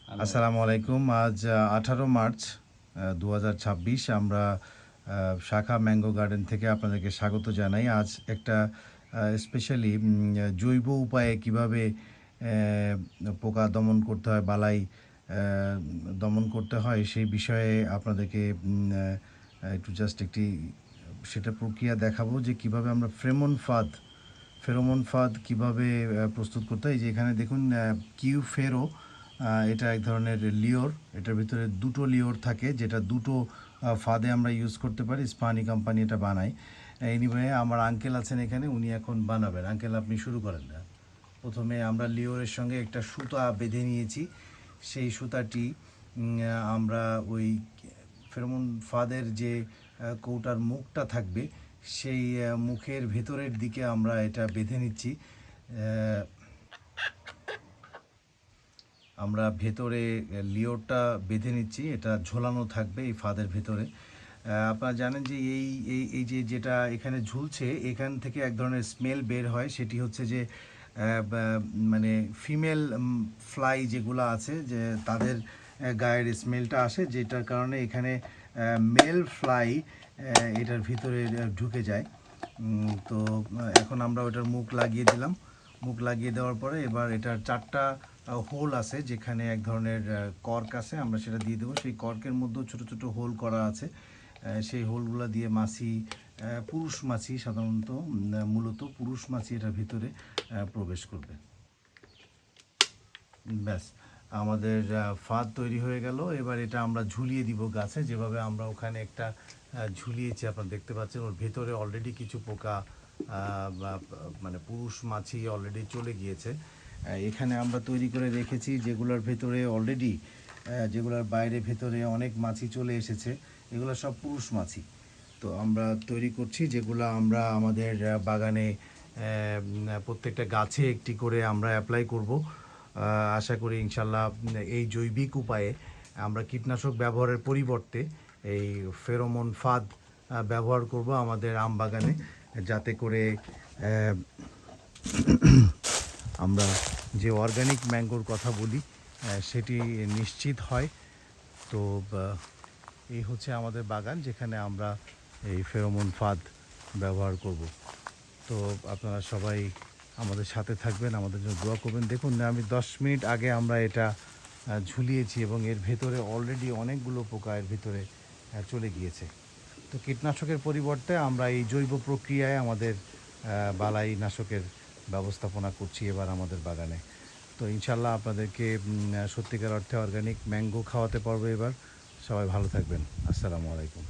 আসসালামু আলাইকুম। আজ 18 মার্চ 2026। আমরা শাখা ম্যাঙ্গো গার্ডেন থেকে আপনাদেরকে স্বাগত জানাই। আজ একটা স্পেশালি জৈব উপায়ে কিভাবে পোকা দমন করতে হয়, বালাই দমন করতে হয় সেই বিষয়ে আপনাদেরকে একটু জাস্ট একটি সেটা প্রক্রিয়া দেখাবো যে কিভাবে আমরা ফেরোমন ফাঁদ কিভাবে প্রস্তুত করতে হয়। যে এখানে দেখুন কিউ ফেরো, এটা এক ধরনের লিওর। এটার ভিতরে দুটো লিওর থাকে, যেটা দুটো ফাঁদে আমরা ইউজ করতে পারি। স্পানি কোম্পানি এটা বানায়। এনিওয়ে আমার আঙ্কেল আছেন এখানে, উনি এখন বানাবেন। আঙ্কেল, আপনি শুরু করেন না। প্রথমে আমরা লিওরের সঙ্গে একটা সুতা বেঁধে নিয়েছি। সেই সুতাটি আমরা ওই ফেরোমন ফাঁদের যে কৌটার মুখটা থাকবে সেই মুখের ভেতরের দিকে আমরা এটা বেঁধে নিচ্ছি। আমরা ভেতরে লিওরটা বেঁধে নিচ্ছি, এটা ঝোলানো থাকবে এই ফাঁদের ভেতরে। আপনারা জানেন যে এই এই এই যে যেটা এখানে ঝুলছে, এখান থেকে এক ধরনের স্মেল বের হয়। সেটি হচ্ছে যে মানে ফিমেল ফ্লাই যেগুলো আছে, যে তাদের গায়ের স্মেলটা আসে, যেটার কারণে এখানে মেল ফ্লাই এটার ভিতরে ঢুকে যায়। তো এখন আমরা ওটার মুখ লাগিয়ে দিলাম। মুখ লাগিয়ে দেওয়ার পরে এবার এটার 4টা হোল আছে, যেখানে এক ধরনের কর্ক আছে, আমরা সেটা দিয়ে দেবো। সেই কর্কের মধ্যেও ছোট ছোট হোল করা আছে। সেই হোলগুলো দিয়ে মাছি, পুরুষ মাছি সাধারণত, মূলত পুরুষ মাছি এটার ভিতরে প্রবেশ করবে। ব্যাস, আমাদের ফাঁদ তৈরি হয়ে গেল। এবার এটা আমরা ঝুলিয়ে দিব গাছে, যেভাবে আমরা ওখানে একটা ঝুলিয়েছি আপনারা দেখতে পাচ্ছেন। ওর ভেতরে অলরেডি কিছু পোকা মানে পুরুষ মাছি অলরেডি চলে গিয়েছে। এখানে আমরা তৈরি করে রেখেছি যেগুলোর ভেতরে অলরেডি, যেগুলোর বাইরে ভেতরে অনেক মাছি চলে এসেছে, এগুলো সব পুরুষ মাছি। তো আমরা তৈরি করছি যেগুলো আমরা আমাদের বাগানে প্রত্যেকটা গাছে একটি করে আমরা অ্যাপ্লাই করব। আশা করি ইনশাল্লাহ এই জৈবিক উপায়ে আমরা কীটনাশক ব্যবহারের পরিবর্তে এই ফেরোমন ফাঁদ ব্যবহার করব আমাদের আম বাগানে, যাতে করে আমরা যে অর্গানিক ম্যাঙ্গোর কথা বলি সেটি নিশ্চিত হয়। তো এই হচ্ছে আমাদের বাগান, যেখানে আমরা এই ফেরোমন ফাঁদ ব্যবহার করব। তো আপনারা সবাই আমাদের সাথে থাকবেন, আমাদের জন্য দোয়া করবেন। দেখুন, আমি 10 মিনিট আগে আমরা এটা ঝুলিয়েছি এবং এর ভেতরে অলরেডি অনেকগুলো পোকা এর ভিতরে চলে গিয়েছে। তো কীটনাশকের পরিবর্তে আমরা এই জৈব প্রক্রিয়ায় আমাদের বালাই নাশকের ব্যবস্থাপনা করছি এবার আমাদের বাগানে। তো ইনশাল্লাহ আপনাদেরকে সত্যিকার অর্থে অর্গানিক ম্যাঙ্গো খাওয়াতে পারবো এবার। সবাই ভালো থাকবেন। আসসালামু আলাইকুম।